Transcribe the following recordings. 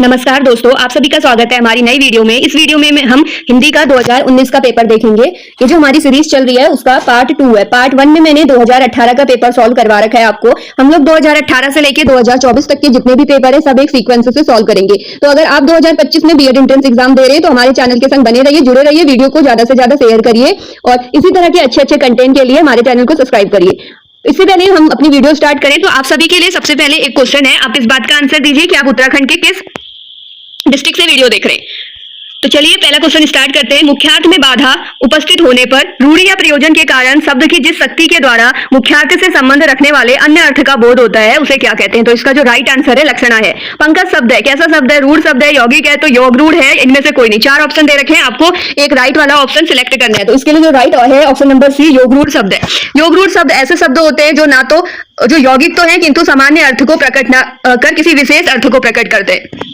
नमस्कार दोस्तों, आप सभी का स्वागत है हमारी नई वीडियो में। इस वीडियो में हम हिंदी का 2019 का पेपर देखेंगे। ये जो हमारी सीरीज चल रही है उसका पार्ट 2 है। पार्ट 1 में मैंने 2018 का पेपर सॉल्व करवा रखा है आपको। हम लोग 2018 से लेके 2024 तक के जितने भी पेपर है सब एक सीक्वेंस से सॉल्व करेंगे। तो अगर आप 2025 में बीएड एंट्रेंस एग्जाम दे रहे हैं तो हमारे चैनल के संग बने रहिए, जुड़े रहिए, वीडियो को ज्यादा से ज्यादा शेयर करिए और इसी तरह के अच्छे अच्छे कंटेंट के लिए हमारे चैनल को सब्सक्राइब करिए। इससे पहले हम अपनी वीडियो स्टार्ट करें तो आप सभी के लिए सबसे पहले एक क्वेश्चन है। आप इस बात का आंसर दीजिए कि आप उत्तराखंड के किस डिस्ट्रिक्ट से वीडियो देख रहे हैं। तो चलिए पहला क्वेश्चन स्टार्ट करते हैं। मुख्यार्थ में बाधा उपस्थित होने पर रूढ़ि या प्रयोजन के कारण शब्द की जिस शक्ति के द्वारा मुख्यार्थ से संबंध रखने वाले अन्य अर्थ का बोध होता है उसे क्या कहते हैं? तो इसका जो राइट आंसर है लक्षणा है। पंकज शब्द है, कैसा शब्द है? रूढ़ शब्द है, यौगिक है, तो योग रूढ़ है। इनमें से कोई नहीं। 4 ऑप्शन दे रखे हैं, आपको एक राइट वाला ऑप्शन सिलेक्ट करना है। तो इसके लिए जो राइट है ऑप्शन नंबर सी, योग रूढ़ शब्द है। योग रूढ़ शब्द ऐसे शब्द होते हैं जो ना तो जो यौगिक तो है किंतु सामान्य अर्थ को प्रकट न कर किसी विशेष अर्थ को प्रकट करते हैं।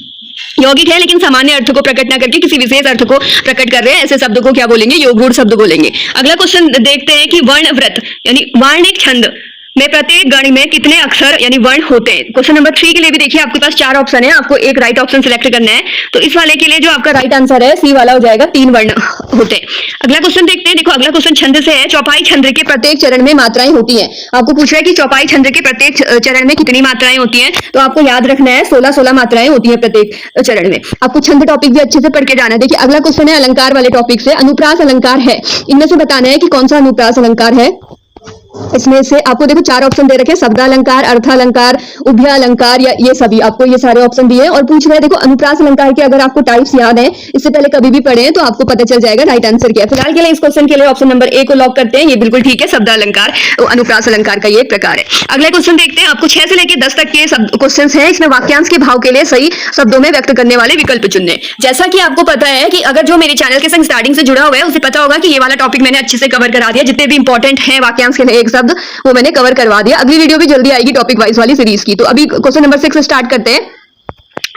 यौगिक है लेकिन सामान्य अर्थ को प्रकट ना करके किसी विशेष अर्थ को प्रकट कर रहे हैं, ऐसे शब्द को क्या बोलेंगे? योग रूढ़ शब्द बोलेंगे। अगला क्वेश्चन देखते हैं कि वर्ण व्रत यानी वार्णिक छंद में प्रत्येक गण में कितने अक्षर यानी वर्ण होते हैं? क्वेश्चन नंबर 3 के लिए भी देखिए आपके पास 4 ऑप्शन है, आपको एक राइट ऑप्शन सिलेक्ट करना है। तो इस वाले के लिए जो आपका राइट आंसर है सी वाला हो जाएगा, 3 वर्ण होते हैं। अगला क्वेश्चन देखते हैं। देखो अगला क्वेश्चन छंद से है। चौपाई छंद के प्रत्येक चरण में मात्राएं होती हैं। आपको पूछ रहा है कि चौपाई छंद के प्रत्येक चरण में कितनी मात्राएं होती हैं? तो आपको याद रखना है 16 मात्राएं होती है प्रत्येक चरण में। आपको छंद टॉपिक भी अच्छे से पढ़ के जाना है। देखिए अगला क्वेश्चन है अलंकार वाले टॉपिक से। अनुप्रास अलंकार है, इनमें से बताना है कि कौन सा अनुप्रास अलंकार है। इसमें से आपको देखो 4 ऑप्शन दे रखे हैं, शब्दालंकार, अर्थालंकार, उभय अलंकार या ये सभी, आपको ये सारे ऑप्शन दिए और पूछ रहे हैं। देखो अनुप्रास अलंकार के अगर आपको टाइप्स याद है, इससे पहले कभी भी पढ़े तो आपको पता चल जाएगा राइट आंसर क्या है। फिलहाल के लिए इस क्वेश्चन के लिए ऑप्शन नंबर ए को लॉक करते हैं, ये बिल्कुल ठीक है। शब्दालंकार तो अनुप्रास अलंकार का ये एक प्रकार है। अगले क्वेश्चन देखते हैं। आपको 6 से लेकर 10 तक के क्वेश्चन है। इसमें वाक्यांश के भाव के लिए सही शब्दों में व्यक्त करने वाले विकल्प चुनने। जैसा कि आपको पता है कि अगर जो मेरे चैनल के संग स्टार्टिंग से जुड़ा हुआ है उसे पता होगा कि ये वाला टॉपिक मैंने अच्छे से कवर करा दिया। जितने भी इंपॉर्टेंट है वाक्यांश के लिए एक शब्द वो मैंने कवर करवा दिया। अगली वीडियो भी जल्दी आएगी टॉपिक वाइज वाली सीरीज की। तो अभी क्वेश्चन नंबर 6 स्टार्ट करते हैं।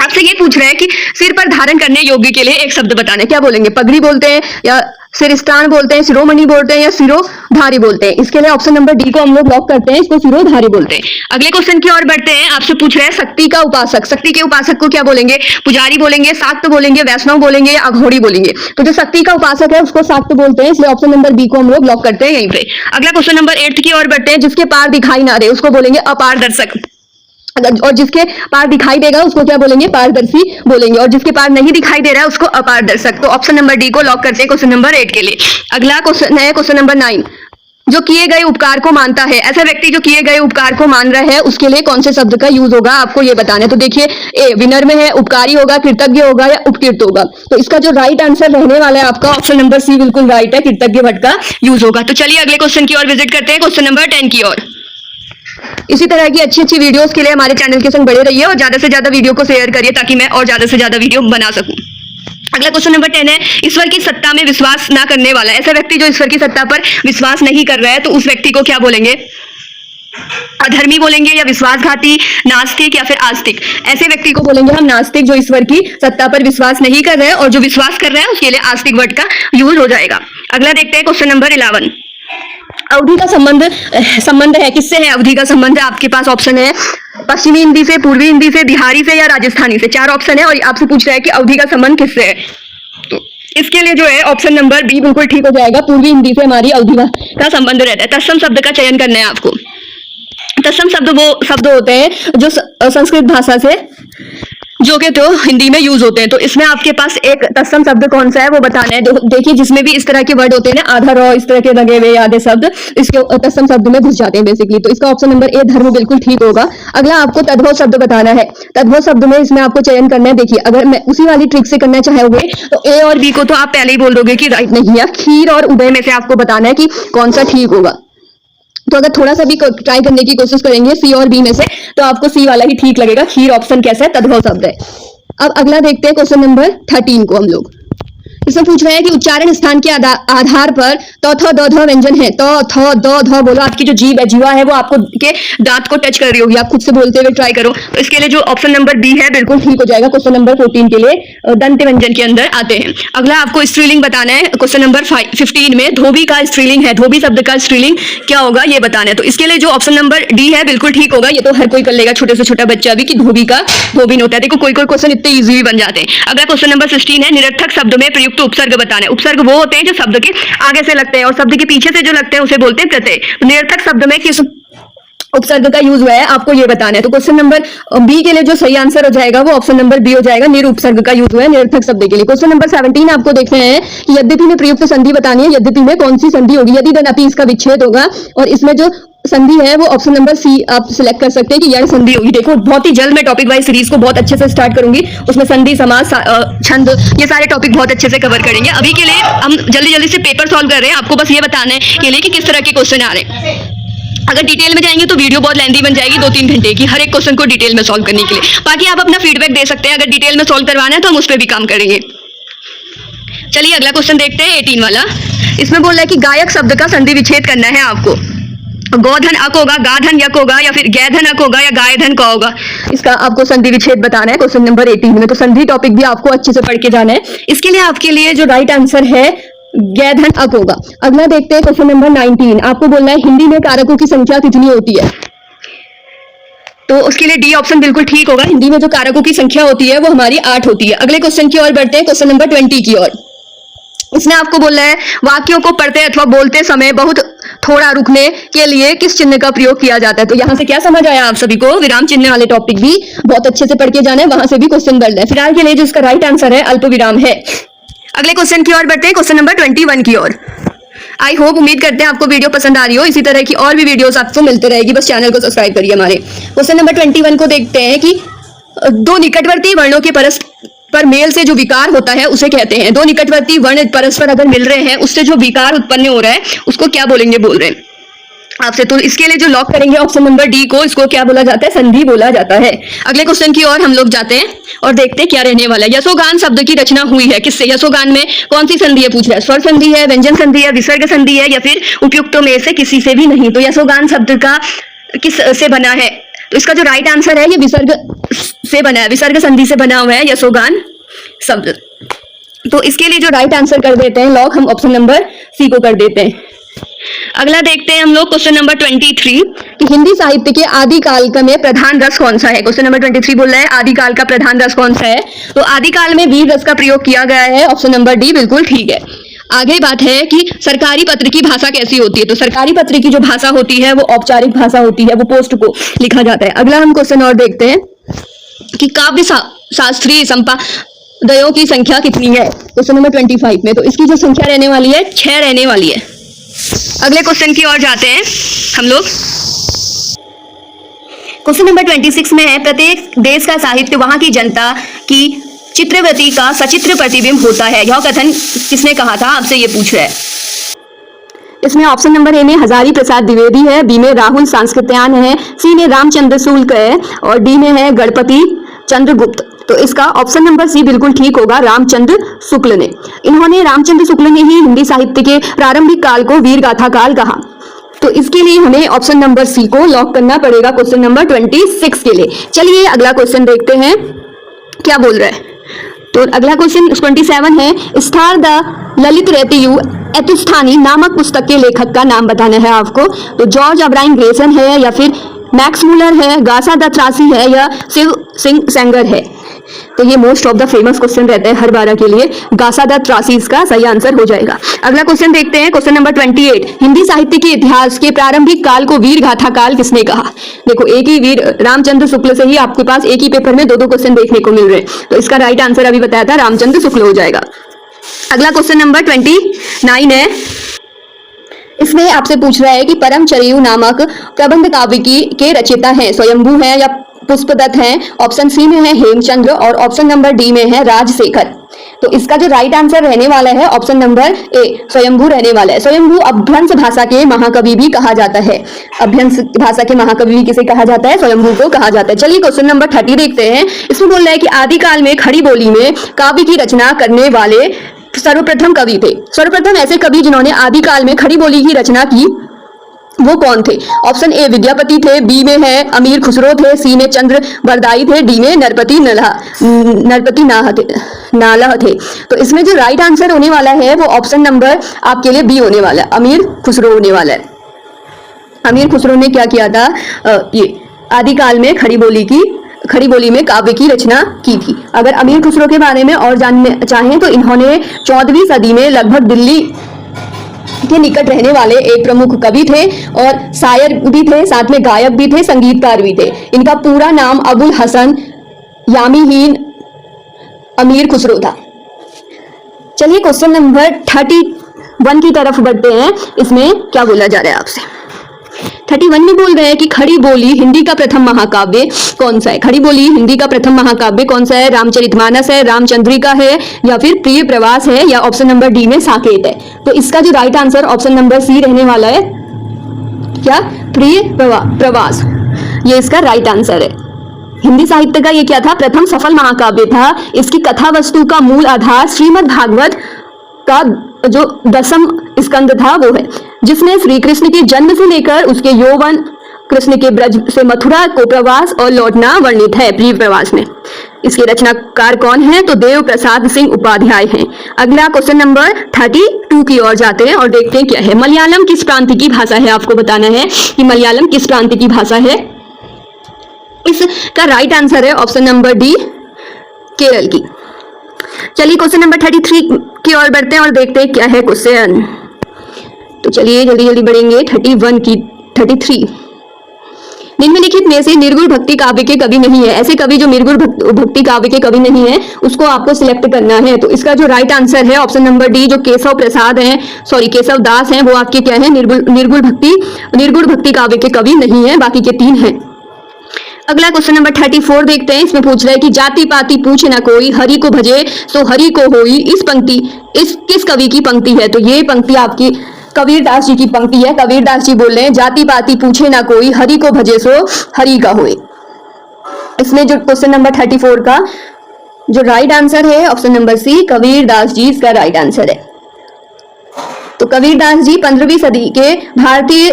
आपसे ये पूछ रहे हैं कि सिर पर धारण करने योग्य के लिए एक शब्द बताना है। क्या बोलेंगे? पगड़ी बोलते हैं या सिरस्त्राण बोलते हैं, शिरोमणि बोलते हैं या सिरोधारी बोलते हैं? इसके लिए ऑप्शन नंबर डी को हम लोग लॉक करते हैं, इसको सिरोधारी बोलते हैं। अगले क्वेश्चन की ओर बढ़ते हैं। आपसे पूछ रहे हैं शक्ति का उपासक, शक्ति के उपासक को क्या बोलेंगे? पुजारी बोलेंगे, शाक्त बोलेंगे, वैष्णव बोलेंगे या अघोरी बोलेंगे? तो जो शक्ति का उपासक है उसको शाक्त बोलते हैं, इसलिए ऑप्शन नंबर बी को हम लोग लॉक करते हैं यहीं पे। अगला क्वेश्चन नंबर 8 की ओर बढ़ते हैं। जिसके पार दिखाई ना दे उसको बोलेंगे अपारदर्शक, और जिसके पार दिखाई देगा उसको क्या बोलेंगे? पारदर्शी बोलेंगे, और जिसके पार नहीं दिखाई दे रहा है उसको अपारदर्शक। तो ऑप्शन नंबर डी को लॉक करते हैं क्वेश्चन नंबर 8 के लिए। अगला क्वेश्चन है क्वेश्चन नंबर 9। जो किए गए उपकार को मानता है, ऐसा व्यक्ति जो किए गए उपकार को मान रहा है उसके लिए कौन से शब्द का यूज होगा? आपको ये बताना है। तो देखिए ए विनम्र है, उपकारी होगा, कृतज्ञ होगा या उपकृत होगा? तो इसका जो राइट आंसर रहने वाला है आपका ऑप्शन नंबर सी बिल्कुल राइट है, कृतज्ञ भट्ट का यूज होगा। तो चलिए अगले क्वेश्चन की ओर विजिट करते हैं, क्वेश्चन नंबर 10 की ओर। इसी तरह की अच्छी अच्छी वीडियोस के लिए हमारे चैनल के संग बड़े रहिए और ज्यादा से ज्यादा वीडियो को शेयर करिए ताकि मैं और ज्यादा से ज्यादा वीडियो बना सकूं। अगला क्वेश्चन नंबर 10 है। ईश्वर की सत्ता में विश्वास ना करने वाला, ऐसा व्यक्ति जो ईश्वर की सत्ता पर विश्वास नहीं कर रहा है तो उस व्यक्ति को क्या बोलेंगे? अधर्मी बोलेंगे या विश्वासघाती, नास्तिक या फिर आस्तिक? ऐसे व्यक्ति को बोलेंगे हम नास्तिक जो ईश्वर की सत्ता पर विश्वास नहीं कर रहे हैं, और जो विश्वास कर रहा है उसके लिए आस्तिक वर्ड का यूज हो जाएगा। अगला देखते हैं क्वेश्चन नंबर 11। अवधि का संबंध है, किससे है अवधि का संबंध? आपके पास ऑप्शन है पश्चिमी हिंदी से, पूर्वी हिंदी से, बिहारी से या राजस्थानी से। 4 ऑप्शन है और आपसे पूछ रहा है कि अवधि का संबंध किससे है। तो इसके लिए जो है ऑप्शन नंबर बी बिल्कुल ठीक हो जाएगा, पूर्वी हिंदी से हमारी अवधि का संबंध रहता है। तत्सम शब्द का चयन करना है आपको। तत्सम शब्द वो शब्द होते हैं जो संस्कृत भाषा से जो कि तो हिंदी में यूज होते हैं। तो इसमें आपके पास एक तत्सम शब्द कौन सा है वो बताना है। देखिए जिसमें भी इस तरह के वर्ड होते हैं ना, आधा रॉ इस तरह के लगे हुए आधे शब्द इसके तत्सम शब्द में घुस जाते हैं बेसिकली। तो इसका ऑप्शन नंबर ए धर्म बिल्कुल ठीक होगा। अगला आपको तद्भव शब्द बताना है। तद्भव शब्द में इसमें आपको चयन करना है। देखिए अगर मैं उसी वाली ट्रिक से करना चाहोगे तो ए और बी को तो आप पहले ही बोल दोगे कि राइट नहीं है। खीर और उदय में से आपको बताना है कि कौन सा ठीक होगा। तो अगर थोड़ा सा भी ट्राई करने की कोशिश करेंगे सी और बी में से तो आपको सी वाला ही ठीक लगेगा। खीर ऑप्शन कैसा है? तद्भव शब्द है। अब अगला देखते हैं क्वेश्चन नंबर 13 को हम लोग। इसमें पूछ रहे हैं कि उच्चारण स्थान के आधार पर त थ द ध व्यंजन है। त थ द ध बोलो, आपकी जो जीभ है, जीवा है, वो आपको के दांत को टच कर रही होगी। आप खुद से बोलते हुए ट्राई करो। तो इसके लिए जो ऑप्शन नंबर बी है बिल्कुल ठीक हो जाएगा। क्वेश्चन नंबर 14 के लिए दंत व्यंजन के अंदर आते हैं। अगला आपको स्त्रीलिंग बताना है। क्वेश्चन नंबर 15 में धोबी का स्त्रीलिंग है। धोबी शब्द का स्त्रीलिंग क्या होगा ये बताना है। तो इसके लिए जो ऑप्शन नंबर डी है बिल्कुल ठीक होगा। ये तो हर कोई कर लेगा, छोटे से छोटा बच्चा भी, कि धोबी का धोबिन होता है। देखो कोई कोई क्वेश्चन इतने इजी भी बन जाते हैं। अगला क्वेश्चन नंबर 16 है। निरर्थक शब्द में प्रयुक्त उपसर्ग बताना है। उपसर्ग वो होते हैं जो शब्द के आगे से लगते हैं और शब्द के पीछे से जो लगते हैं उसे बोलते हैं प्रत्यय। निरर्थक शब्द में किस उपसर्ग का यूज हुआ है आपको ये बताना है। तो क्वेश्चन नंबर बी के लिए जो सही आंसर हो जाएगा वो ऑप्शन नंबर बी हो जाएगा। निरुपसर्ग का यूज हुआ है निरर्थक शब्द के लिए। क्वेश्चन नंबर 17 आपको देखना है कि यद्यपि में प्रयुक्त संधि बतानी है। यद्यपि में कौन सी संधि होगी? यदि धन अपि इसका विच्छेद होगा और इसमें जो संधि है वो ऑप्शन नंबर सी आप सिलेक्ट कर सकते हैं कि यण संधि होगी। देखो बहुत ही जल्द मैं टॉपिक वाइज सीरीज को बहुत अच्छे से स्टार्ट करूंगी। उसमें संधि, समास, छंद, ये सारे टॉपिक बहुत अच्छे से कवर करेंगे। अभी के लिए हम जल्दी जल्दी से पेपर सॉल्व कर रहे हैं। आपको बस ये बताने के लिए कि किस तरह के क्वेश्चन आ रहे हैं। अगर डिटेल में जाएंगे तो वीडियो बहुत लेंथी बन जाएगी, 2-3 घंटे की, हर एक क्वेश्चन को डिटेल में सॉल्व करने के लिए। बाकी आप अपना फीडबैक दे सकते हैं। अगर डिटेल में सॉल्व करवाना है तो हम उस पर भी काम करेंगे। चलिए अगला क्वेश्चन देखते हैं 18 वाला। इसमें बोल रहा है कि गायक शब्द का संधि विच्छेद करना है आपको। गौधन अक होगा, गाधन यक होगा, या फिर गैधन अक होगा, या गायधन क होगा। इसका आपको संधि विच्छेद बताना है क्वेश्चन नंबर 18 में। तो संधि टॉपिक भी आपको अच्छे से पढ़ के जाना है। इसके लिए आपके लिए जो राइट आंसर है गैधन अक होगा। अगला देखते हैं क्वेश्चन नंबर 19। आपको बोलना है हिंदी में कारकों की संख्या कितनी होती है। तो उसके लिए डी ऑप्शन बिल्कुल ठीक होगा। हिंदी में जो कारकों की संख्या होती है वो हमारी 8 होती है। अगले क्वेश्चन की ओर बढ़ते हैं, क्वेश्चन नंबर 20 की ओर। इसमें आपको बोलना है वाक्यों को पढ़ते अथवा बोलते समय बहुत थोड़ा रुकने के लिए किस चिन्ह का प्रयोग किया जाता है। तो यहाँ से क्या समझ आया आप सभी को? विराम चिन्ह वाले टॉपिक भी बहुत अच्छे से पढ़ के जाना है, वहां से भी क्वेश्चन बढ़ना है। फिलहाल के लिए जो इसका राइट आंसर है अल्प विराम है। अगले क्वेश्चन की ओर बढ़ते हैं, क्वेश्चन नंबर 21 की ओर। आई होप, उम्मीद करते हैं आपको वीडियो पसंद आ रही हो। इसी तरह की और भी वीडियोस आपको मिलते रहेगी, बस चैनल को सब्सक्राइब करिए हमारे। क्वेश्चन नंबर 21 को देखते हैं कि दो निकटवर्ती वर्णों के परस्पर मेल से जो विकार होता है उसे कहते हैं। दो निकटवर्ती वर्ण परस्पर अगर मिल रहे हैं उससे जो विकार उत्पन्न हो रहा है उसको क्या बोलेंगे बोल रहे हैं आपसे। तो इसके लिए जो लॉक करेंगे ऑप्शन नंबर डी को, इसको क्या बोला जाता है? संधि बोला जाता है। अगले क्वेश्चन की ओर हम लोग जाते हैं और देखते हैं क्या रहने वाला है। यशोगान शब्द की रचना हुई है किससे? यशोगान में कौन सी संधि है पूछ रहा है। स्वर संधि है, व्यंजन संधि है, विसर्ग संधि है, या फिर उपयुक्तों में से किसी से भी नहीं। तो यशोगान शब्द का किस से बना है? तो इसका जो राइट आंसर है ये विसर्ग से बना है, विसर्ग संधि से बना हुआ है यशोगान शब्द। तो इसके लिए जो राइट आंसर कर देते हैं लॉक, हम ऑप्शन नंबर सी को कर देते हैं। अगला देखते हैं हम लोग क्वेश्चन नंबर 23 कि हिंदी साहित्य के आदिकाल का में प्रधान रस कौन सा है। क्वेश्चन नंबर 23 बोल रहा है आदिकाल का प्रधान रस कौन सा है। तो आदिकाल में वीर रस का प्रयोग किया गया है। ऑप्शन नंबर डी बिल्कुल ठीक है। आगे बात है कि सरकारी पत्र की भाषा कैसी होती है। तो सरकारी पत्र की जो भाषा होती है वो औपचारिक भाषा होती है, वो पोस्ट को लिखा जाता है। अगला हम क्वेश्चन और देखते हैं कि काव्य शास्त्रीय संपादकों की संख्या कितनी है क्वेश्चन नंबर 25 में। तो इसकी जो संख्या रहने वाली है 6 रहने वाली है। अगले क्वेश्चन की ओर जाते हैं हम लोग। क्वेश्चन नंबर 26 में है प्रत्येक देश का साहित्य वहां की जनता की चित्रवृत्ति का सचित्र प्रतिबिंब होता है। यह कथन किसने कहा था आपसे ये पूछ रहा है। इसमें ऑप्शन नंबर ए में हजारी प्रसाद द्विवेदी है, बी में राहुल सांस्कृत्यायन है, सी में रामचंद्र शुक्ल है और डी में है गणपति चंद्रगुप्त। तो इसका ऑप्शन नंबर सी बिल्कुल ठीक होगा, रामचंद्र शुक्ल ने। इन्होंने रामचंद्र शुक्ल ने ही हिंदी साहित्य के प्रारंभिक काल को वीर गाथा काल कहा। तो इसके लिए हमें ऑप्शन नंबर सी को लॉक करना पड़ेगा क्वेश्चन नंबर 26 के लिए। चलिए अगला क्वेश्चन देखते हैं क्या बोल रहा है। तो अगला क्वेश्चन 27 है स्थार द ललित रहतियु एतुस्थानी नामक पुस्तक के लेखक का नाम बताना है आपको। तो जॉर्ज अब्राहम ग्रेसन है, या फिर मैक्स मुलर है, गासा द त्रासी है, या शिव सिंह सेंगर है। तो ये most of the famous question रहता है हर 12 के लिए। गासा द त्रासी इसका सही आंसर हो जाएगा। अगला क्वेश्चन देखते हैं क्वेश्चन नंबर 28। हिंदी साहित्य के इतिहास के प्रारंभिक काल को वीर गाथा काल किसने कहा। देखो एक ही वीर रामचंद्र शुक्ल से ही आपके पास एक ही पेपर में 2-2 क्वेश्चन देखने को मिल रहे हैं। तो इसका राइट आंसर अभी बताया था रामचंद्र शुक्ल हो जाएगा। अगला क्वेश्चन नंबर 29 है। इसमें आपसे पूछ रहा है कि परम चरियु नामक प्रबंध काव्य के रचयिता हैं स्वयंभू हैं या पुष्पदत्त हैं। ऑप्शन सी में है हेमचंद्र और ऑप्शन नंबर डी में है राजशेखर। तो इसका जो राइट आंसर रहने वाला है ऑप्शन नंबर ए स्वयंभू रहने वाला है। स्वयंभू अभ्रंश भाषा के महाकवि भी कहा जाता है। अभ्रंश भाषा के महाकवि भी किसे कहा जाता है? स्वयंभू को कहा जाता है। चलिए क्वेश्चन नंबर 30 देखते हैं। इसमें बोल रहा है कि आदिकाल में खड़ी बोली में काव्य की रचना करने वाले सर्वप्रथम कवि थे। सर्वप्रथम ऐसे कवि जिन्होंने आदिकाल में खड़ी बोली की रचना की वो कौन थे? ऑप्शन ए विद्यापति थे, बी में है अमीर खुसरो थे, सी में चंद्र बरदाई थे, डी में नरपति नालह थे। तो इसमें जो राइट आंसर होने वाला है वो ऑप्शन नंबर आपके लिए बी होने वाला है, अमीर खुसरो होने वाला है। अमीर खुसरो ने क्या किया था? ये आदिकाल में खड़ी बोली में काव्य की रचना की थी। अगर अमीर खुसरो के बारे में और जानने चाहें तो इन्होंने 14वीं सदी में लगभग दिल्ली के निकट रहने वाले एक प्रमुख कवि थे और शायर भी थे, साथ में गायक भी थे, संगीतकार भी थे। इनका पूरा नाम अबुल हसन यामीहीन अमीर खुसरो था। चलिए क्वेश्चन नंबर 31 की तरफ बढ़ते हैं। इसमें क्या बोला जा रहा है आपसे? 31 में बोल रहे हैं कि खड़ी बोली हिंदी का प्रथम महाकाव्य कौन सा है? खड़ी बोली हिंदी का प्रथम महाकाव्य कौन सा है? रामचरितमानस है, रामचंद्रिका है, या फिर प्रिय प्रवास है, या ऑप्शन नंबर डी में साकेत है। तो इसका जो right answer option number C रहने वाला है। क्या? प्रिय प्रवास, ये इसका राइट आंसर है। हिंदी साहित्य का ये क्या था? प्रथम सफल महाकाव्य था। इसकी कथा वस्तु का मूल आधार श्रीमद् भागवत का जो 10वां स्कंद था वो है, जिसमें श्री कृष्ण के जन्म से लेकर उसके यौवन, कृष्ण के ब्रज से मथुरा को प्रवास और लौटना वर्णित है प्रिय प्रवास में। इसके रचनाकार कौन है? तो देव प्रसाद सिंह उपाध्याय हैं। अगला क्वेश्चन नंबर 32 की ओर जाते हैं और देखते हैं क्या है। मलयालम किस प्रांत की भाषा है? आपको बताना है कि मलयालम किस प्रांत की भाषा है। इसका राइट आंसर है ऑप्शन नंबर डी, केरल की। चलिए क्वेश्चन नंबर 33 की ओर बढ़ते हैं और देखते हैं क्या है क्वेश्चन। तो चलिए जल्दी जल्दी बढ़ेंगे। 33 निम्नलिखित में से निर्गुण भक्ति काव्य के कवि नहीं है। ऐसे कवि जो निर्गुण भक्ति काव्य के कवि नहीं है उसको आपको सिलेक्ट करना है। तो इसका जो राइट आंसर है ऑप्शन नंबर डी, जो केशव दास हैं वो आपके क्या है? निर्गुण भक्ति काव्य के कवि नहीं है, बाकी के 3 हैं। अगला क्वेश्चन नंबर 34 देखते हैं। इसमें पूछ रहा है कि जाति पाति पूछे न कोई, हरि को भजे सो हरि को होई। इस किस कवि की पंक्ति है? तो ये पंक्ति आपकी कबीरदास जी की पंक्ति है। कबीरदास जी बोल रहे हैं जाति पाति पूछे ना कोई, हरि को भजे सो हरि का होए। इसमें जो क्वेश्चन नंबर 34 का जो राइट आंसर है ऑप्शन नंबर सी, कबीरदास जी इसका राइट आंसर है। तो कबीरदास जी 15वीं सदी के भारतीय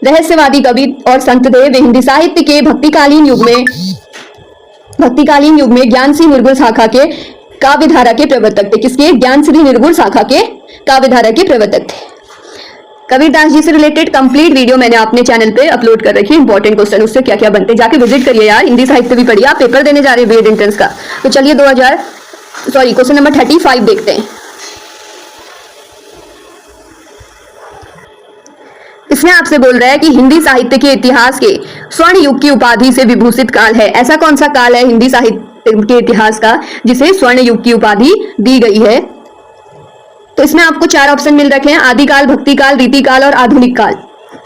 रहस्यवादी कवि और संत थे। वे हिंदी साहित्य के भक्तिकालीन युग में ज्ञानश्री निर्गुण शाखा के काव्यधारा के प्रवर्तक थे। किसके? ज्ञानश्री निर्गुण शाखा के काव्यधारा के प्रवर्तक थे। कबीरदास जी से रिलेटेड कंप्लीट वीडियो मैंने अपने चैनल पे अपलोड कर रखी है। इंपॉर्टेंट क्वेश्चन उससे क्या क्या बनते हैं जाके विजिट करिए यार। हिंदी साहित्य भी पढ़िए, आप पेपर देने जा रहे हैं बीएड एंट्रेंस का। तो चलिए क्वेश्चन नंबर 35 देखते हैं। इसमें आपसे बोल रहा है कि हिंदी साहित्य के इतिहास के स्वर्ण युग की उपाधि से विभूषित काल है। ऐसा कौन सा काल है हिंदी साहित्य के इतिहास का जिसे स्वर्ण युग की उपाधि दी गई है? तो इसमें आपको 4 ऑप्शन मिल रखे हैं, आदिकाल, भक्तिकाल, रीतिकाल और आधुनिक काल,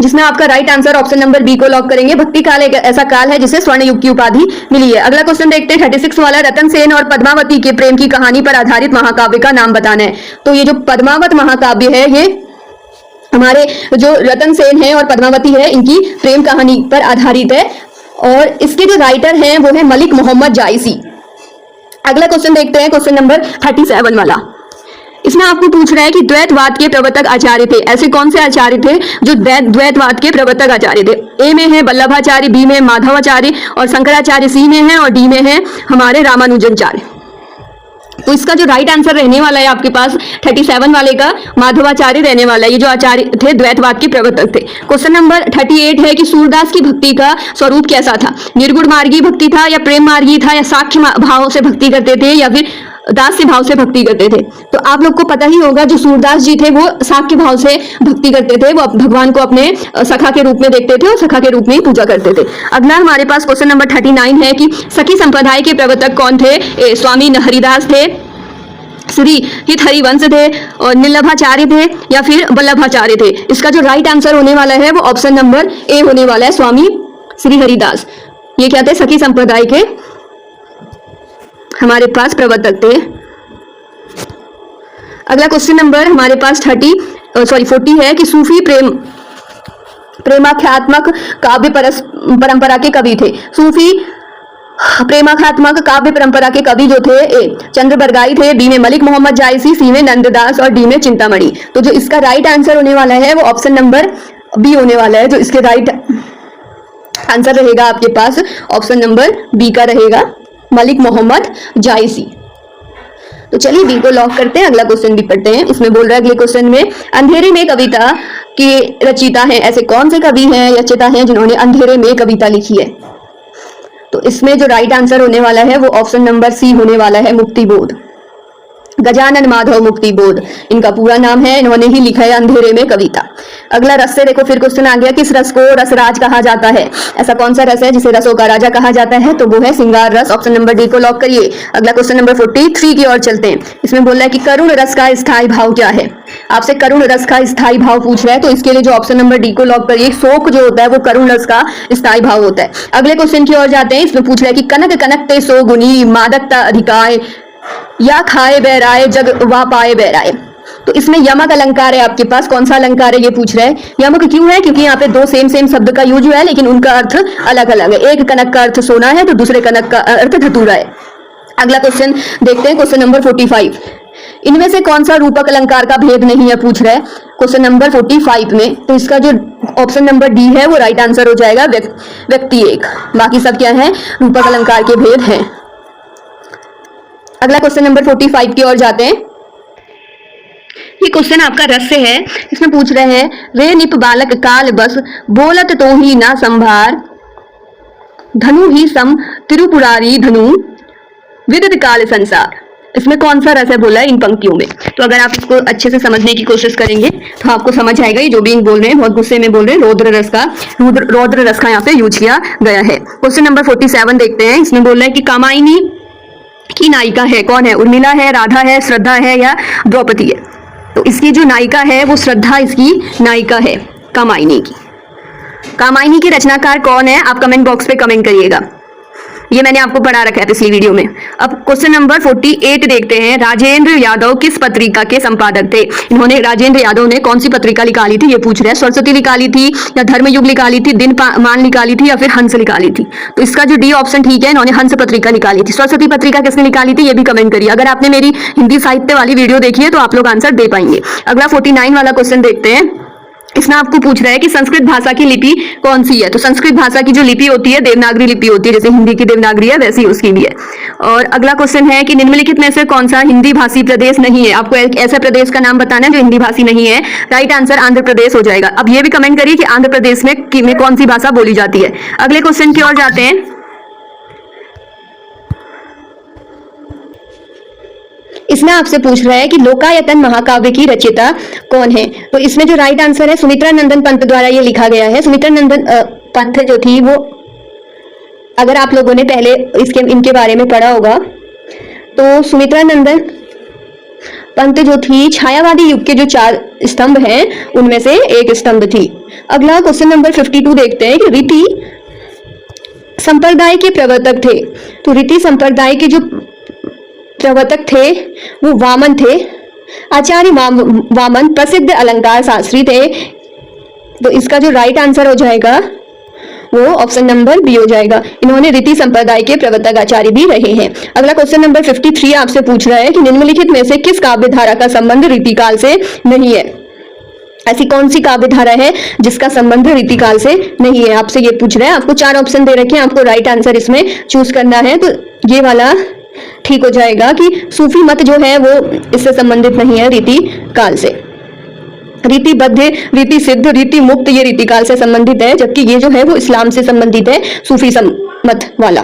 जिसमें आपका right answer option number B को लॉक करेंगे। भक्तिकाल एक ऐसा काल है जिसे स्वर्ण युग की उपाधि मिली है। अगला क्वेश्चन देखते हैं 36 वाला। रतन सेन और पद्मावती के प्रेम की कहानी पर आधारित महाकाव्य का नाम बताना है। तो ये जो पद्मावत महाकाव्य है ये हमारे जो रतन सेन है और पद्मावती है इनकी प्रेम कहानी पर आधारित है और इसके जो राइटर हैं वो है मलिक मोहम्मद जायसी। अगला क्वेश्चन देखते हैं, क्वेश्चन नंबर 37 वाला। इसमें आपको पूछ रहा है कि द्वैतवाद के प्रवर्तक आचार्य थे। ऐसे कौन से आचार्य थे जो द्वैतवाद के प्रवर्तक आचार्य थे? ए में है वल्लभाचार्य, बी में माधवाचार्य और शंकराचार्य, सी में है और डी में है हमारे रामानुजाचार्य। तो इसका जो राइट आंसर रहने वाला है आपके पास 37 वाले का माधवाचार्य रहने वाला है। ये जो आचार्य थे द्वैतवाद के प्रवर्तक थे। क्वेश्चन नंबर 38 है कि सूरदास की भक्ति का स्वरूप कैसा था? निर्गुण मार्गी भक्ति था या प्रेम मार्गी था या साख्य भाव से भक्ति करते थे या फिर दास्य भाव से भक्ति करते थे? तो आप लोग को पता ही होगा जो सूरदास जी थे वो साख्य भाव से भक्ति करते थे। वो भगवान को अपने सखा के रूप में देखते थे और सखा के रूप में ही पूजा करते थे। अगला हमारे पास क्वेश्चन नंबर 39 है कि सखी संप्रदाय के प्रवर्तक कौन थे? स्वामी हरिदास थे, श्री हित हरिवंश थे और नीलभाचार्य थे या फिर वल्लभाचार्य थे? इसका जो राइट आंसर होने वाला है वो ऑप्शन नंबर ए होने वाला है, स्वामी श्री हरिदास। ये क्या थे? सखी संप्रदाय के हमारे पास प्रवर्तक थे। अगला क्वेश्चन नंबर हमारे पास 40 है कि सूफी प्रेमाख्यात्मक काव्य परंपरा के कवि थे। सूफी प्रेमात्मक काव्य परंपरा के कवि जो थे, ए चंद्र बरगाई थे, बी में मलिक मोहम्मद जायसी, सी में नंददास और डी में चिंतामणि। तो जो इसका राइट आंसर होने वाला है वो ऑप्शन नंबर बी होने वाला है। जो इसके राइट आंसर रहेगा आपके पास ऑप्शन नंबर बी का रहेगा, मलिक मोहम्मद जायसी। तो चलिए बी को लॉक करते हैं, अगला क्वेश्चन भी पढ़ते हैं। इसमें बोल रहा है अगले क्वेश्चन में, अंधेरे में कविता के रचयिता हैं, ऐसे कौन से कवि हैं, रचयिता हैं जिन्होंने अंधेरे में कविता लिखी है। तो इसमें जो राइट आंसर होने वाला है वो ऑप्शन नंबर सी होने वाला है, मुक्तिबोध। गजानन माधव मुक्तिबोध इनका पूरा नाम है, इन्होंने ही लिखा है अंधेरे में कविता। अगला रस से देखो फिर क्वेश्चन आ गया, किस रस को रसराज कहा जाता है, ऐसा कौन सा रस है जिसे रसों का राजा कहा जाता है, तो वो है श्रृंगार रस। ऑप्शन नंबर डी को लॉक करिए। अगला क्वेश्चन नंबर 43 की ओर चलते हैं। इसमें बोल रहा है कि करुण रस का स्थायी भाव क्या है। आपसे करुण रस का स्थायी भाव पूछ रहा है, तो इसके लिए जो ऑप्शन नंबर डी को लॉक करिए। शोक जो होता है वो करुण रस का स्थायी भाव होता है। अगले क्वेश्चन की ओर जाते हैं। इसमें पूछ रहा है कि कनक कनकते सो गुनी मादकता अधिकाय, या खाए बहराए जग वा पाए बहराए। तो इसमें यमक अलंकार है आपके पास, कौन सा अलंकार है ये पूछ रहा है। यमक क्यों है, क्योंकि यहाँ पे दो सेम शब्द का यूज हुआ है लेकिन उनका अर्थ अलग अलग है। एक कनक का अर्थ सोना है तो दूसरे कनक का अर्थ धतूरा है। अगला क्वेश्चन देखते हैं, क्वेश्चन नंबर 45। इनमें से कौन सा रूपक अलंकार का भेद नहीं है पूछ रहा है क्वेश्चन नंबर 45 में। तो इसका जो ऑप्शन नंबर डी है वो राइट आंसर हो जाएगा, व्यक्ति एक। बाकी सब क्या है, रूपक अलंकार के भेद हैं। अगला क्वेश्चन नंबर 45 की ओर जाते हैं। ये क्वेश्चन आपका रस से है। इसमें पूछ रहे हैं, वे निप बालक काल बस बोलत तो ही ना संभार, धनु ही सम तिरुपुरारी धनु विदित काल संसार। इसमें कौन सा रस है बोला है इन पंक्तियों में। तो अगर आप इसको अच्छे से समझने की कोशिश करेंगे तो आपको समझ आएगा। ये जो भी बोल रहे हैं बहुत गुस्से में बोल रहे हैं, रौद्र रस का यहाँ पे यूज किया गया है। क्वेश्चन नंबर 47 देखते हैं। इसमें बोल रहे हैं कि कामायनी की नायिका है कौन है, उर्मिला है, राधा है, श्रद्धा है या द्रौपदी है। तो इसकी जो नायिका है वो श्रद्धा इसकी नायिका है कामायनी की। कामायनी के रचनाकार कौन है आप कमेंट बॉक्स पे कमेंट करिएगा, ये मैंने आपको पढ़ा रखा है पिछली वीडियो में। अब क्वेश्चन नंबर 48 देखते हैं। राजेंद्र यादव किस पत्रिका के संपादक थे। इन्होंने, राजेंद्र यादव ने कौन सी पत्रिका निकाली थी ये पूछ रहे हैं। सरस्वती निकाली थी या धर्मयुग निकाली थी, दिनमान निकाली थी या फिर हंस निकाली थी। तो इसका जो डी ऑप्शन ठीक है, इन्होंने हंस पत्रिका निकाली थी। सरस्वती पत्रिका किसने निकाली थी ये भी कमेंट करिए। अगर आपने मेरी हिंदी साहित्य वाली वीडियो देखी है तो आप लोग आंसर दे पाएंगे। अगला 49 वाला क्वेश्चन देखते हैं। इसमें आपको पूछ रहा है कि संस्कृत भाषा की लिपि कौन सी है। तो संस्कृत भाषा की जो लिपि होती है देवनागरी लिपि होती है, जैसे हिंदी की देवनागरी है वैसी उसकी भी है। और अगला क्वेश्चन है कि निम्नलिखित में से कौन सा हिंदी भाषी प्रदेश नहीं है। आपको एक ऐसा प्रदेश का नाम बताना है जो हिंदी भाषी नहीं है। राइट आंसर आंध्र प्रदेश हो जाएगा। अब ये भी कमेंट करिए कि आंध्र प्रदेश में कौन सी भाषा बोली जाती है। अगले क्वेश्चन की ओर जाते हैं। इसमें आपसे पूछ रहा है कि लोकायतन महाकाव्य की रचयिता कौन है। तो इसमें जो राइट आंसर है सुमित्रा नंदन पंत द्वारा ये लिखा गया है। सुमित्रा नंदन पंत जो थी वो, अगर आप लोगों ने पहले इनके बारे में पढ़ा होगा तो सुमित्रा नंदन पंत जो थी छायावादी युग के जो 4 स्तंभ हैं उनमें से एक स्तंभ थी। अगला क्वेश्चन नंबर 52 देखते हैं कि रीति संप्रदाय के प्रवर्तक थे। तो रीति संप्रदाय के जो प्रवर्तक थे वो वामन थे। आचार्य वामन प्रसिद्ध अलंकार शास्त्री थे। तो इसका जो राइट आंसर हो जाएगा वो ऑप्शन नंबर बी हो जाएगा। इन्होंने रीति संप्रदाय के प्रवर्तक आचार्य भी रहे हैं। अगला क्वेश्चन नंबर 53 आपसे पूछ रहा है कि निम्नलिखित में से किस काव्य धारा का संबंध रीतिकाल से नहीं है। ऐसी कौन सी काव्य धारा है जिसका संबंध रीतिकाल से नहीं है, आपसे ये पूछ रहा है। आपको 4 ऑप्शन दे रखे हैं, आपको राइट आंसर इसमें चूज करना है। तो ये वाला ठीक हो जाएगा कि सूफी मत जो है वो इससे संबंधित नहीं है रीति काल से। रीतिबद्ध, रीति सिद्ध, रीति मुक्त ये रीति काल से संबंधित है, जबकि ये जो है वो इस्लाम से संबंधित है, सूफी मत वाला।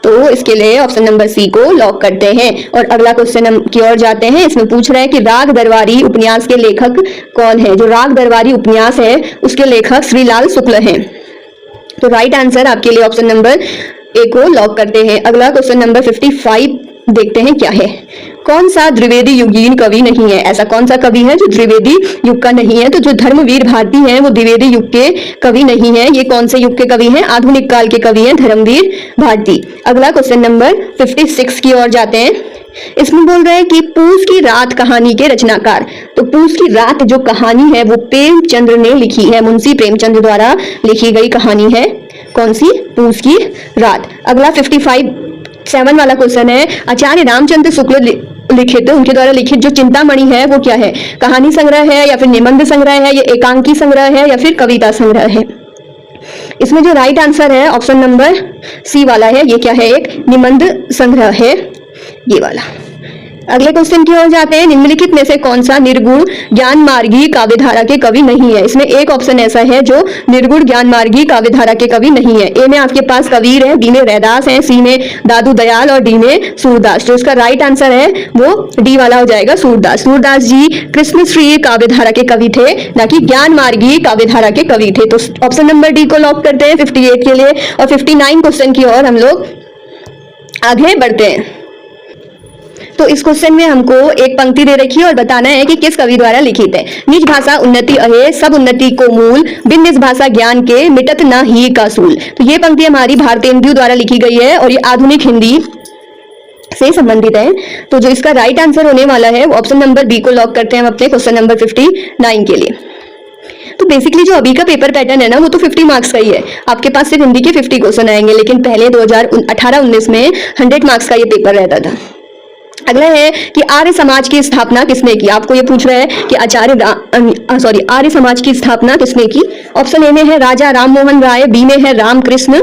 तो इसके लिए ऑप्शन नंबर सी को लॉक करते हैं। और अगला क्वेश्चन की ओर जाते हैं। इसमें पूछ रहा है कि राग दरबारी उपन्यास के लेखक कौन है। जो राग दरबारी उपन्यास है उसके लेखक श्रीलाल शुक्ल हैं। तो राइट आंसर आपके लिए ऑप्शन नंबर ए को लॉक करते हैं। अगला क्वेश्चन नंबर 55 देखते हैं क्या है। कौन सा द्विवेदी युगीन कवि नहीं है। ऐसा कौन सा कवि है जो द्विवेदी युग का नहीं है। तो जो धर्मवीर भारती हैं वो द्विवेदी युग के कवि नहीं है। ये कौन से युग के कवि हैं, आधुनिक काल के कवि हैं धर्मवीर भारती। अगला क्वेश्चन नंबर 56 की ओर जाते हैं। इसमें बोल रहे हैं कि पूस की रात कहानी के रचनाकार। तो पूस की रात जो कहानी है वो प्रेमचंद्र ने लिखी है, मुंशी प्रेमचंद द्वारा लिखी गई कहानी है। कौन सी? पूस की रात। अगला 55 वाला क्वेश्चन है, आचार्य रामचंद्र शुक्ल लिखित, उनके द्वारा लिखित जो चिंतामणि है वो क्या है? कहानी संग्रह है या फिर निबंध संग्रह है, या एकांकी संग्रह है या फिर कविता संग्रह है? इसमें जो राइट आंसर है ऑप्शन नंबर सी वाला है। ये क्या है? एक निबंध संग्रह है ये वाला। अगले क्वेश्चन की ओर जाते हैं। निम्नलिखित में से कौन सा निर्गुण ज्ञान मार्गी काव्यधारा के कवि नहीं है? इसमें एक ऑप्शन ऐसा है जो निर्गुण ज्ञान मार्गी काव्यधारा के कवि नहीं है। ए में आपके पास कबीर है, बी में रैदास है, सी में दादू दयाल और डी में सूरदास। तो इसका राइट आंसर है वो डी वाला हो जाएगा, सूरदास। सूरदास जी कृष्ण श्री काव्यधारा के कवि थे, ना कि ज्ञान मार्गी काव्यधारा के कवि थे। तो ऑप्शन नंबर डी को लॉक करते हैं 58 के लिए। और 59 क्वेश्चन की ओर हम लोग आगे बढ़ते हैं। तो इस क्वेश्चन में हमको एक पंक्ति दे रखी है और बताना है कि किस कवि द्वारा लिखित है। निज भाषा उन्नति अहे, सब उन्नति को मूल, बिन निज भाषा ज्ञान के मिटत न ही का सूल। तो ये पंक्ति हमारी भारतेंदु द्वारा लिखी गई है और ये आधुनिक हिंदी से संबंधित है। तो जो इसका राइट आंसर होने वाला है वो ऑप्शन नंबर बी को लॉक करते हैं हम अपने क्वेश्चन नंबर 59 के लिए। तो बेसिकली जो अभी का पेपर पैटर्न है ना वो तो 50 मार्क्स का ही है। आपके पास सिर्फ हिंदी के 50 क्वेश्चन आएंगे, लेकिन पहले 2018-19 में 100 मार्क्स का ये पेपर रहता था। अगला है कि आर्य समाज की स्थापना किसने की? आपको ये पूछ रहा है कि आर्य समाज की स्थापना किसने की? ऑप्शन ए में है राजा राममोहन राय, बी में है रामकृष्ण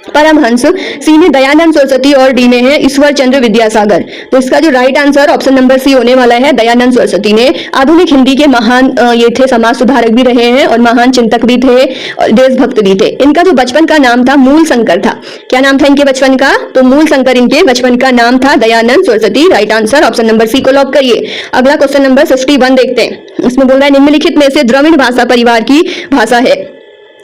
परमहंस, सी में दयानंद सरस्वती और डी में है ईश्वर चंद्र विद्यासागर। तो इसका जो right answer option number C होने वाला है, दयानंद सरस्वती ने आधुनिक हिंदी के महान ये थे, समाज सुधारक भी रहे हैं और महान चिंतक भी थे और देशभक्त भी थे। इनका जो बचपन का नाम था मूल शंकर था। क्या नाम था इनके बचपन का? तो मूल शंकर इनके बचपन का नाम था, Dayanand Saraswati. Right answer option number C को लॉक करिए। अगला क्वेश्चन नंबर 61 देखते हैं। इसमें बोल रहा है निम्नलिखित में से द्रविड़ भाषा परिवार की भाषा है।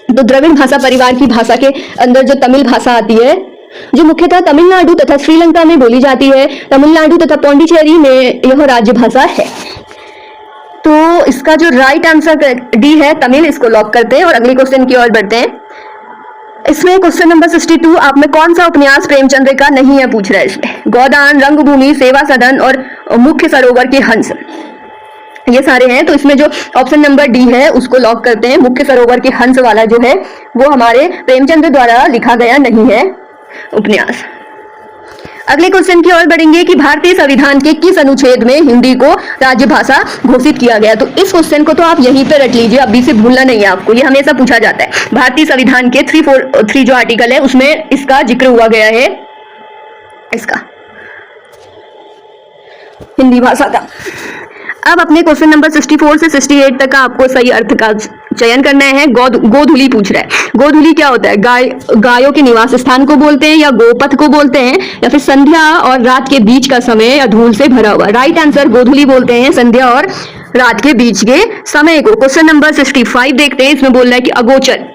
तो द्रविड़ भाषा परिवार की भाषा के अंदर जो तमिल भाषा आती है, जो मुख्यतः तमिलनाडु तथा श्रीलंका में बोली जाती है, तमिलनाडु तथा पौंडीचेरी में यह राज्य भाषा है। तो इसका जो राइट आंसर डी है तमिल, इसको लॉक करते हैं और अगले क्वेश्चन की ओर बढ़ते हैं। इसमें क्वेश्चन नंबर 62, आप में कौन सा उपन्यास प्रेमचंद्र का नहीं है पूछ रहा है। इसमें गोदान, रंगभूमि, सेवा सदन और मुख्य सरोवर के हंस, ये सारे हैं। तो इसमें जो ऑप्शन नंबर डी है उसको लॉक करते हैं। मुख्य सरोवर के हंस वाला जो है वो हमारे प्रेमचंद्र द्वारा लिखा गया नहीं है उपन्यास। अगले क्वेश्चन की ओर बढ़ेंगे कि भारतीय संविधान के किस अनुच्छेद में हिंदी को राजभाषा घोषित किया गया? तो इस क्वेश्चन को तो आप यहीं पे रट लीजिए, अभी से भूलना नहीं है आपको, ये हमेशा पूछा जाता है। भारतीय संविधान के 343 जो आर्टिकल है उसमें इसका जिक्र हुआ गया है, इसका हिंदी भाषा का। अब अपने क्वेश्चन नंबर 64 से 68 तक का आपको सही अर्थ का चयन करना है। गोधुली पूछ रहा है। गोधुली क्या होता है? गायों के निवास स्थान को बोलते हैं या गोपथ को बोलते हैं या फिर संध्या और रात के बीच का समय या धूल से भरा हुआ। राइट आंसर गोधुली बोलते हैं संध्या और रात के बीच के समय को। क्वेश्चन नंबर 65 देखते हैं। इसमें बोल रहा है कि अगोचर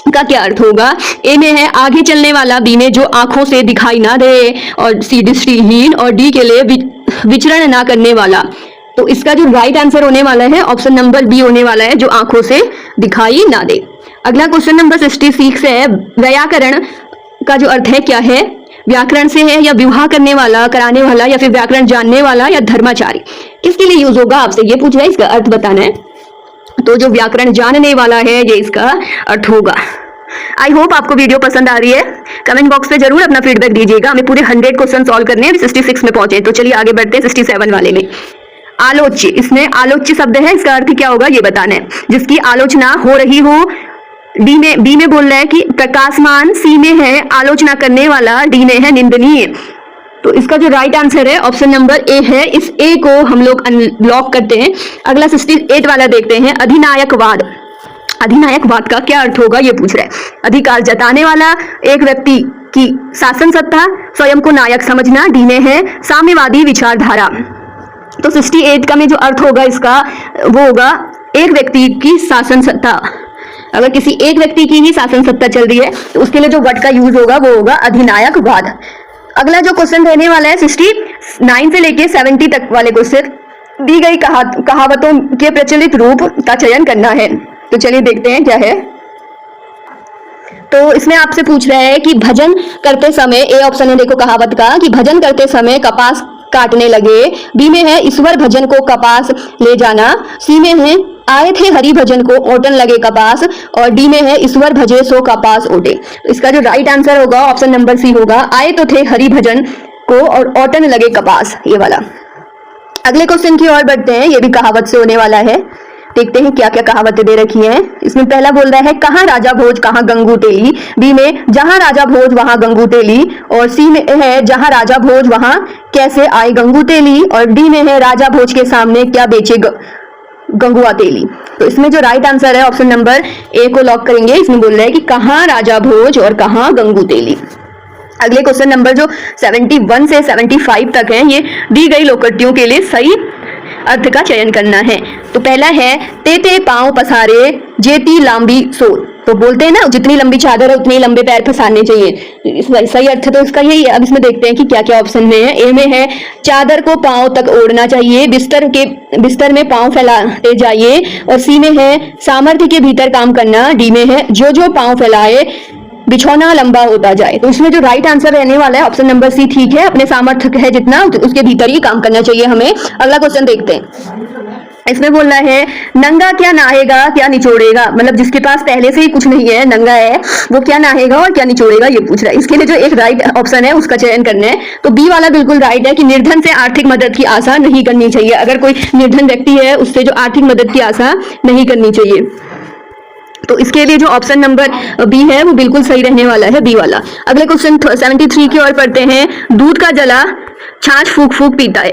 का क्या अर्थ होगा? ए में है आगे चलने वाला, बी में जो आंखों से दिखाई ना दे और सी दृष्टिहीन और डी के लिए विचरण ना करने वाला। तो इसका जो राइट आंसर होने वाला है ऑप्शन नंबर बी होने वाला है, जो आंखों से दिखाई ना दे। अगला क्वेश्चन नंबर 66 है। व्याकरण का जो अर्थ है क्या है? व्याकरण से है या विवाह करने वाला, कराने वाला, या फिर व्याकरण जानने वाला या धर्माचारी। किसके लिए यूज होगा आपसे ये पूछ रहा है, इसका अर्थ बताना है। तो जो व्याकरण जानने वाला है ये इसका अर्थ होगा। आई होप आपको वीडियो पसंद आ रही है। कमेंट बॉक्स पे जरूर अपना फीडबैक दीजिएगा। हमें पूरे 100 क्वेश्चन सॉल्व करने हैं, 66 में पहुंचे। तो चलिए आगे बढ़ते हैं 67 वाले में। आलोच्य, इसमें आलोच्य शब्द है, इसका अर्थ क्या होगा ये बताना है। जिसकी आलोचना हो रही हो। बी में बोल रहा है कि प्रकाशमान, सी में है आलोचना करने वाला, डी में है निंदनीय। तो इसका जो राइट आंसर है ऑप्शन नंबर ए है। इस ए को हम लोग अनलॉक करते हैं। अगला 68 वाला देखते हैं। अधिनायकवाद, अधिनायकवाद का क्या अर्थ होगा ये पूछ रहा है। अधिकार जताने वाला, एक व्यक्ति की शासन सत्ता, स्वयं को नायक समझना, डी में है साम्यवादी विचारधारा। तो 68 का में जो अर्थ होगा इसका वो होगा एक व्यक्ति की शासन सत्ता। अगर किसी एक व्यक्ति की ही शासन सत्ता चल रही है तो उसके लिए जो वर्ड का यूज होगा वो होगा अधिनायकवाद। अगला जो क्वेश्चन रहने वाला है 69 से लेके 70 तक वाले क्वेश्चन, दी गई कहावतों के प्रचलित रूप का चयन करना है। तो चलिए देखते हैं क्या है। तो इसमें आपसे पूछ रहा है कि भजन करते समय, ए ऑप्शन है देखो कहावत का, कि भजन करते समय कपास काटने लगे, बी में है ईश्वर भजन को कपास ले जाना, सी में है आए थे हरि भजन को ओटन लगे कपास, और डी में है ईश्वर भजे सो कपास ओटे। तो इसका जो राइट आंसर होगा ऑप्शन नंबर सी होगा, आए तो थे हरि भजन को और ओटन लगे कपास, ये वाला। अगले क्वेश्चन की ओर बढ़ते हैं, ये भी कहावत से होने वाला है। देखते हैं क्या क्या कहावतें दे रखी हैं। इसमें पहला बोल रहा है कहाँ राजा भोज कहाँ गंगू तेली, बी में जहां राजा भोज वहां गंगू तेली, और सी में है जहां राजा भोज वहां कैसे आए गंगू तेली, और डी में है राजा भोज के सामने क्या बेचे गंगुआ तेली। तो इसमें जो राइट आंसर है ऑप्शन नंबर ए को लॉक करेंगे। इसमें बोल रहा है कि कहाँ राजा भोज और कहाँ गंगू तेली। अगले क्वेश्चन नंबर जो 71 से 75 तक है, ये दी गई लोकोक्तियों के लिए सही अर्थ का चयन करना है। तो पहला है ते पांव पसारे जेती लांबी सोल। तो बोलते हैं ना जितनी लंबी चादर है उतने लंबे पैर पसारने चाहिए, सही अर्थ तो इसका यही है। अब इसमें देखते हैं कि क्या क्या ऑप्शन में है। ए में है चादर को पांव तक ओढ़ना चाहिए, बिस्तर में पांव फैलाते जाइए, और सी में है सामर्थ्य के भीतर काम करना, डी में है जो पांव फैलाए बिछौना लंबा होता जाए। तो इसमें जो राइट आंसर रहने वाला है ऑप्शन नंबर सी ठीक है, अपने सामर्थ्य है जितना उसके भीतर ही काम करना चाहिए हमें। अगला क्वेश्चन देखते हैं। इसमें बोलना है नंगा क्या नहाएगा क्या निचोड़ेगा, मतलब जिसके पास पहले से ही कुछ नहीं है, नंगा है, वो क्या नहाएगा और क्या निचोड़ेगा ये पूछ रहा है। इसके लिए जो एक राइट ऑप्शन है उसका चयन करना है। तो बी वाला बिल्कुल राइट है कि निर्धन से आर्थिक मदद की आशा नहीं करनी चाहिए। अगर कोई निर्धन व्यक्ति है उससे जो आर्थिक मदद की आशा नहीं करनी चाहिए। तो इसके लिए जो ऑप्शन नंबर बी है वो बिल्कुल सही रहने वाला है, बी वाला। अगले क्वेश्चन 73 की ओर पढ़ते हैं। दूध का जला छाछ फूक फूक पीता है,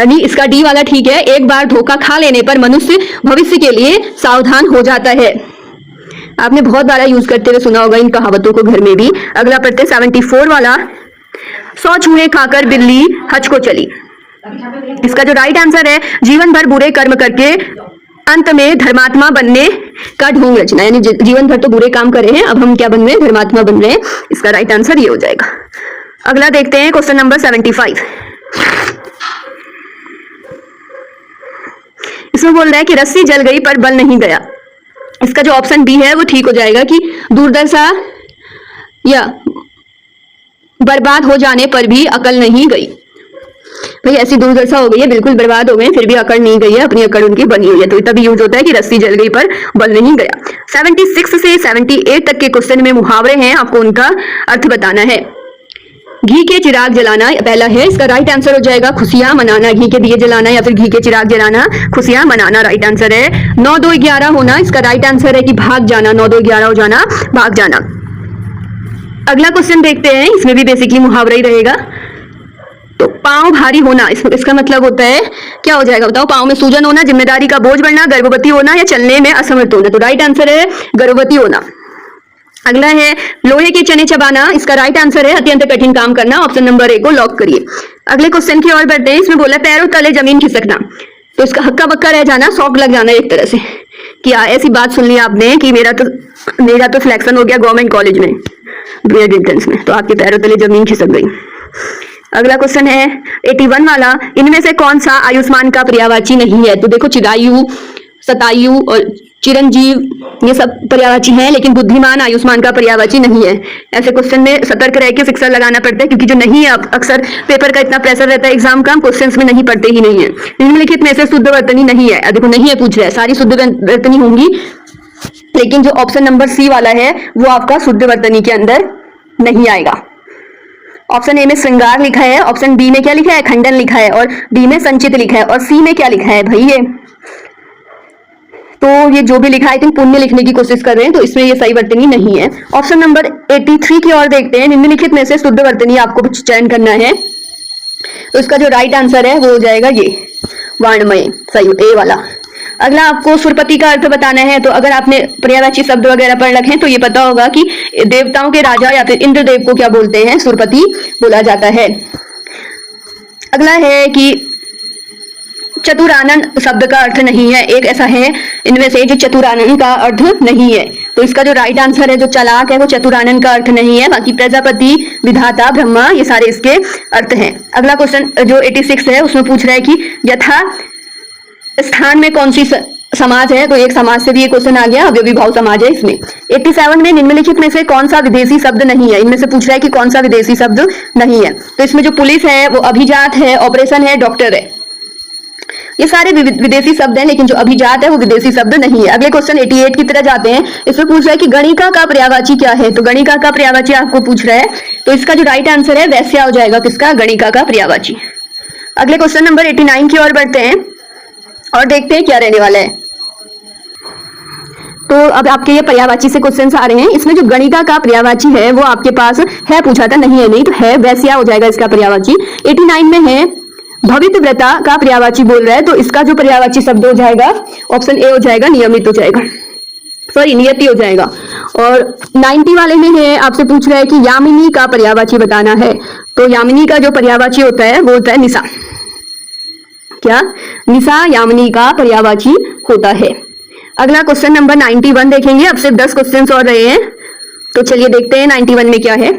यानी इसका डी वाला ठीक है। एक बार धोखा खा लेने पर मनुष्य भविष्य के लिए सावधान हो जाता है। आपने बहुत बार यूज करते हुए सुना होगा इन कहावतों को घर में भी। अगला पढ़ते हैं 74 वाला, 100 चूहे खाकर बिल्ली हज को चली। इसका जो राइट आंसर है जीवन भर बुरे कर्म करके अंत में धर्मात्मा बनने का ढोंग रचना, यानी जीवन भर तो बुरे काम करे हैं, अब हम क्या बन रहे हैं, धर्मात्मा बन रहे हैं। इसका राइट आंसर ये हो जाएगा। अगला देखते हैं क्वेश्चन नंबर 75। इसमें बोल रहा है कि रस्सी जल गई पर बल नहीं गया। इसका जो ऑप्शन बी है वो ठीक हो जाएगा कि दुर्दशा या बर्बाद हो जाने पर भी अकल नहीं गई। भाई ऐसी दुर्दशा हो गई है, बिल्कुल बर्बाद हो गए, फिर भी अकड़ नहीं गई है, अपनी अकड़ उनकी बनी हुई है। तो तभी यूज होता है कि रस्सी जल गई पर बल नहीं गया। 76 से 78 तक के क्वेश्चन में मुहावरे हैं, आपको उनका अर्थ बताना है। घी के चिराग जलाना पहला है, इसका राइट आंसर हो जाएगा खुशियां मनाना। घी के दिए जलाना या फिर घी के चिराग जलाना, खुशियां मनाना राइट आंसर है। 9 2 11 होना, इसका राइट आंसर है कि भाग जाना, 9 2 11 हो जाना, भाग जाना। अगला क्वेश्चन देखते हैं, इसमें भी बेसिकली मुहावरा ही रहेगा। तो पांव भारी होना, इसका मतलब होता है क्या हो जाएगा बताओ। पांव में सूजन होना, जिम्मेदारी का बोझ बढ़ना, गर्भवती होना या चलने में असमर्थ होना। तो राइट आंसर है गर्भवती होना। अगला है लोहे के चने चबाना, इसका राइट आंसर है अत्यंत कठिन काम करना। ऑप्शन नंबर ए को लॉक करिए। अगले क्वेश्चन की ओर बढ़ते हैं। इसमें बोला पैरों तले जमीन खिसकना, तो इसका हक्का बक्का रह जाना, शौक लग जाना एक तरह से। क्या ऐसी बात सुन ली आपने कि मेरा तो सिलेक्शन हो गया गवर्नमेंट कॉलेज में बीएड एंट्रेंस में, तो आपके पैरों तले जमीन खिसक गई। अगला क्वेश्चन है 81 वाला, इनमें से कौन सा आयुष्मान का पर्यायवाची नहीं है। तो देखो चिरायु, शतायु और चिरंजीव ये सब पर्यायवाची हैं, लेकिन बुद्धिमान आयुष्मान का पर्यायवाची नहीं है। ऐसे क्वेश्चन में सतर्क रह के फिक्सर लगाना पड़ता है, क्योंकि जो नहीं है अक्सर पेपर का इतना प्रेशर रहता है एग्जाम का, हम क्वेश्चंस में नहीं पढ़ते ही नहीं है। निम्नलिखित में से शुद्ध वर्तनी नहीं है, देखो नहीं है पूछ रहा है, सारी शुद्ध वर्तनी होंगी, लेकिन जो ऑप्शन नंबर सी वाला है वो आपका शुद्ध वर्तनी के अंदर नहीं आएगा। ऑप्शन ए में श्रृंगार लिखा है, ऑप्शन बी में क्या लिखा है खंडन लिखा है, और डी में संचित लिखा है, और सी में क्या लिखा है भाई ये, तो ये जो भी लिखा है आई थिंक पुण्य लिखने की कोशिश कर रहे हैं, तो इसमें ये सही वर्तनी नहीं है। ऑप्शन नंबर 83 की ओर देखते हैं। निम्नलिखित में से शुद्ध वर्तनी आपको चयन करना है, तो इसका जो राइट आंसर है वो हो जाएगा ये वर्णमय, सही ए वाला। अगला आपको सुरपति का अर्थ बताना है। तो अगर आपने पर्यायवाची शब्द वगैरह पढ़ रखे हैं तो ये पता होगा कि देवताओं के राजा या फिर इंद्रदेव को क्या बोलते हैं, सुरपति बोला जाता है। अगला है कि चतुरानन शब्द का अर्थ नहीं है, एक ऐसा है इनमें से जो चतुरानन का अर्थ नहीं है। तो इसका जो राइट आंसर है जो चालाक है वो चतुरानन का अर्थ नहीं है, बाकी प्रजापति, विधाता, ब्रह्मा ये सारे इसके अर्थ हैं। अगला क्वेश्चन जो 86 है उसमें पूछ रहा है कि यथा स्थान में कौन सी समाज है, तो एक समाज से भी ये क्वेश्चन आ गया, अव्ययीभाव समाज है इसमें। 87 में निम्नलिखित में से कौन सा विदेशी शब्द नहीं है, इनमें से पूछ रहा है कि कौन सा विदेशी शब्द नहीं है। तो इसमें जो पुलिस है वो अभिजात है, ऑपरेशन है, डॉक्टर है, ये सारे विदेशी शब्द हैं, लेकिन जो अभिजात है वो विदेशी शब्द नहीं है। अगले क्वेश्चन 88 की तरह जाते हैं। इसमें पूछ रहा है कि गणिका का पर्यायवाची क्या है। तो गणिका का पर्यायवाची आपको पूछ रहा है, तो इसका जो राइट आंसर है वैश्या हो जाएगा। किसका? गणिका का पर्यायवाची। अगले क्वेश्चन नंबर 89 की ओर बढ़ते हैं और देखते हैं क्या रहने वाला है। तो अब आपके ये पर्यायवाची से क्वेश्चंस आ रहे हैं। इसमें जो गणिका का पर्यायवाची है वो आपके पास है, पूछा था, नहीं है, नहीं तो है, वैश्या हो जाएगा इसका पर्यायवाची। 89 में है भवितव्रता का पर्यायवाची बोल रहा है, तो इसका जो पर्यायवाची शब्द हो जाएगा ऑप्शन ए हो जाएगा, नियमित हो जाएगा, सॉरी नियति हो जाएगा। और 90 वाले में है, आपसे पूछ रहा है कि यामिनी का पर्यायवाची बताना है। तो यामिनी का जो पर्यायवाची होता है वो होता है निशा। क्या? निशा यामिनी का पर्यायवाची होता है। अगला क्वेश्चन नंबर 91 देखेंगे। अब सिर्फ 10 क्वेश्चन और रहे हैं, तो चलिए देखते हैं 91 में क्या है।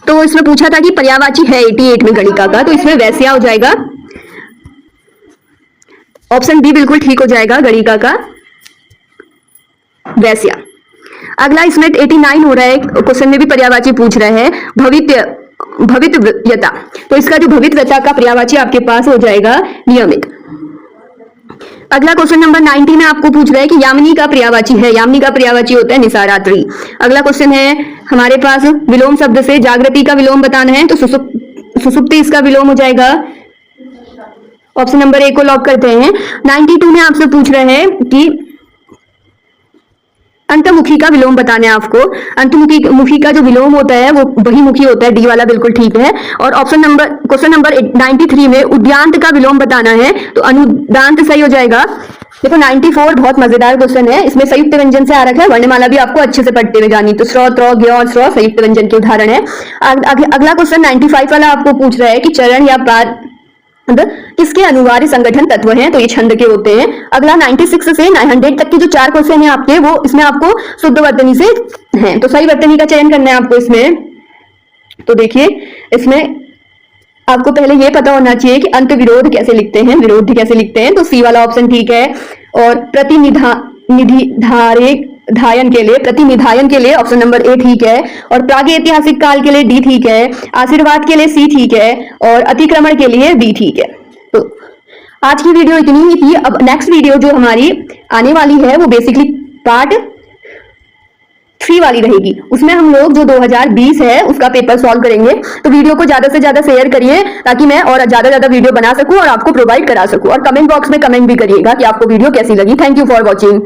तो इसमें पूछा था कि पर्यायवाची है 88 में गणिका का, तो इसमें वैश्या हो जाएगा। ऑप्शन बी बिल्कुल ठीक हो जाएगा, गणिका का वैश्या। अगला इसमें 89 हो रहा है, क्वेश्चन में भी पर्यायवाची पूछ रहा है भवितव्यता, तो इसका जो भवितव्यता का पर्यायवाची आपके पास हो जाएगा नियमित। अगला क्वेश्चन नंबर 90 में आपको पूछ रहा है कि यामिनी का पर्यायवाची है। यामिनी का पर्यायवाची होता है निशारात्रि। अगला क्वेश्चन है हमारे पास विलोम शब्द से जागृति का विलोम बताना है, तो सुसुप्ति इसका विलोम हो जाएगा। ऑप्शन नंबर ए को लॉक करते हैं। 92 में आपसे पूछ रहे हैं कि अंतमुखी का विलोम बताना है आपको। अंतमुखी का जो विलोम होता है वो बहिमुखी होता है, डी वाला बिल्कुल ठीक है। और क्वेश्चन नंबर 93 में उद्यांत का विलोम बताना है, तो अनुदांत सही हो जाएगा। देखो 94 बहुत मजेदार क्वेश्चन है। इसमें संयुक्त व्यंजन से आ रखा है, वर्णमाला भी आपको अच्छे से पढ़ते हुए जानी। तो स्र, त्र, ज्ञ और स्र संयुक्त व्यंजन के उदाहरण है। अगला क्वेश्चन 95 वाला आपको पूछ रहा है कि चरण या पाद किसके अनिवार्य संगठन तत्व हैं, तो ये छंद के होते हैं। अगला 96 से 900 तक के जो 4 क्वेश्चन हैं आपके, वो इसमें आपको शुद्ध वर्तनी से हैं, तो सही वर्तनी का चयन करना है आपको इसमें। तो देखिए इसमें आपको पहले ये पता होना चाहिए कि अंत विरोध कैसे लिखते हैं, विरोध कैसे लिखते हैं, तो सी वाला ऑप्शन ठीक है। और प्रतिनिधायन के लिए ऑप्शन नंबर ए ठीक है। और प्रागैतिहासिक काल के लिए डी ठीक है। आशीर्वाद के लिए सी ठीक है। और अतिक्रमण के लिए बी ठीक है। तो आज की वीडियो इतनी ही थी। अब नेक्स्ट वीडियो जो हमारी आने वाली है वो बेसिकली पार्ट 3 वाली रहेगी। उसमें हम लोग जो 2020 है उसका पेपर सॉल्व करेंगे। तो वीडियो को ज्यादा से ज्यादा शेयर करिए ताकि मैं और ज्यादा वीडियो बना सकूं और आपको प्रोवाइड करा सकूं। और कमेंट बॉक्स में कमेंट भी करिएगा कि आपको वीडियो कैसी लगी। Thank you for watching.